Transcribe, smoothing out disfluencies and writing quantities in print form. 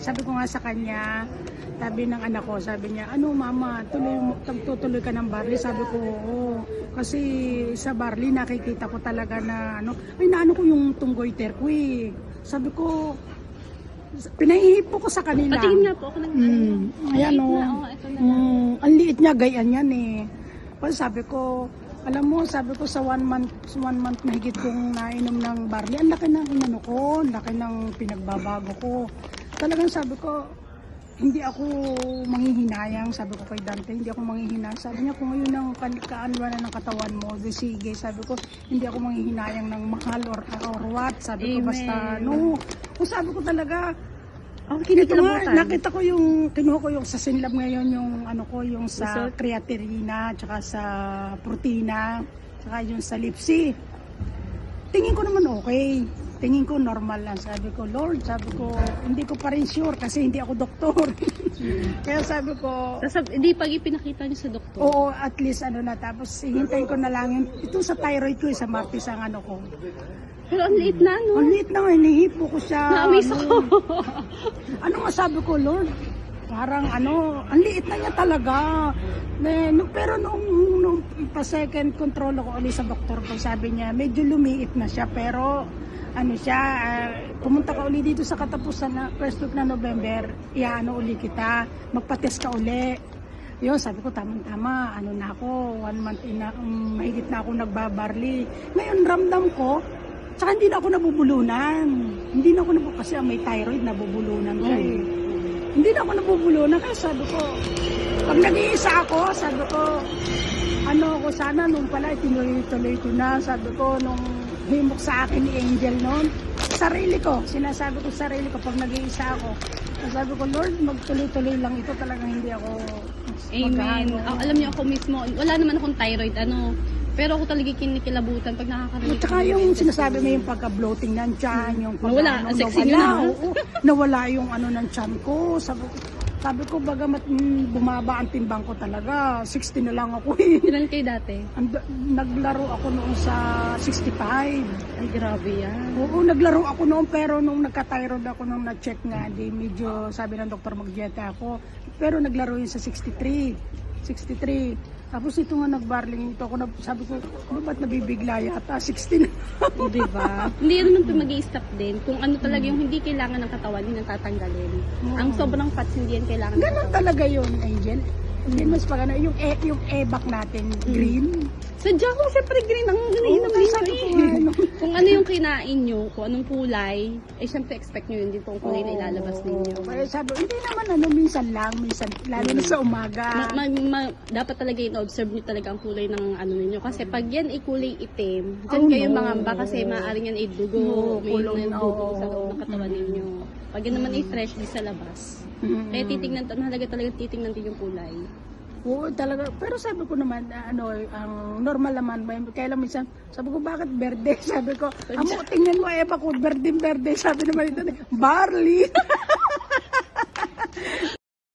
sabi ko nga sa kanya, sabi ng anak ko, sabi niya, ano mama, tutuloy ka ng barley? Sabi ko, oo. Kasi sa barley nakikita ko talaga na naano ko yung tunggoy terko eh. Sabi ko, pinahihipo ko sa kanila. Patingin nga po ako ng Ayan o. ito na. Ang liit niya, gayan yan eh. Kasi sabi ko, alam mo, sabi ko sa 1 month mahigit kong nainom ng barley, ang laki ng inano ko, ang laki ng pinagbabago ko. Talagang sabi ko, hindi ako manghihinayang, sabi ko kay Dante, hindi ako manghihinayang. Sabi niya, kung ngayon ang kaanwa na ng katawan mo, sige, sabi ko, hindi ako manghihinayang ng mahal or what. Sabi ko, basta, no. Kung sabi ko talaga, ito nga, nakita ko yung, kinuha ko yung sa Sinlab ngayon, yung yung sa creatinine, tsaka sa protina, tsaka yung sa Lipsy. Tingin ko naman okay. Tingin ko normal lang. Sabi ko, Lord, sabi ko, hindi ko pa rin sure kasi hindi ako doktor. Kaya sabi ko, Hindi pag ipinakita niyo sa doktor. oo, at least na, tapos hintayin ko na lang yun. Ito sa thyroid ko, sa Martis ang ko. Pero ang liit na, no? Ang liit na, hinihipo ko siya. Na-amaze ako. Ano nga sabi ko, Lord? Parang ang liit na niya talaga. Pero nung pa-second control ako ulit sa doktor ko, sabi niya, medyo lumiit na siya. Pero pumunta ka uli dito sa katapusan na first week na November, uli kita, magpa-test ka uli. Yun, sabi ko, tama-tama, na ako, 1 month mahigit na ako nagbabarley. Ngayon, ramdam ko, tsaka hindi na ako nabubulunan. Hindi na ako kasi may thyroid, nabubulunan siya eh. Hindi na ako nabubulunan, kaya sabi ko, pag nag-iisa ako, sabi ko, sana nung pala, tinuloy-tuloy ko na, sabi ko, nung himok sa akin ni Angel noon, sinasabi ko sarili ko, pag nag-iisa ako, sabi ko, Lord, magtuloy-tuloy lang ito, talagang hindi ako Amen. Alam niyo ako mismo, wala naman akong thyroid, pero ako talaga kinikilabutan pag nakakarinig. At saka yung sinasabi mo yung pagka-bloating ng tiyan, yung nawala, sexy yun na. Nawala yung ng tiyan ko. Sabi ko, bagamat bumaba ang timbang ko talaga, 60 na lang ako eh. Ilan kayo dati? Naglaro ako noon sa 65. Ay, grabe yan. Oo, naglaro ako noon, pero nung nagka-thyroid ako, nung na-check nga, medyo sabi ng doktor mag-dieta ako. Pero naglaro yun sa 63. Tapos ito nga nagbarling ito ako, sabi ko, ba't nabibigla yata? 16 na. Diba? Hindi naman ito mag-i-stop din. Kung talaga yung hindi kailangan ng katawan, hindi nang tatanggalin. Ang sobrang fats, hindi yan kailangan ng Ganon katawan. talaga yun, Angel. Hindi mas pagano, yung e-back natin, green. Sadya ko, siyempre green ang iniinom ninyo eh. Kung ano yung kinain nyo, kung anong kulay, siyempre expect nyo yun din kung kulay na ilalabas ninyo. Kaya sabi, hindi naman minsan lang, lalo na sa umaga. Dapat talaga in-observe nyo talaga ang kulay ng ninyo. Kasi pag yan ay kulay itim, dyan kayo mangamba kasi maaaring yan ay dugo, may dugo sa loob ng katawan ninyo. Pag yan naman ay fresh, di sa labas. Kaya mahalaga talaga titingnan din yung kulay. Oo, talaga. Pero sabi ko naman, ang normal naman, kaya lang minsan, sabi ko, bakit berde? Sabi ko, tingnan mo, Eva ko, berde. Sabi naman ito, barley.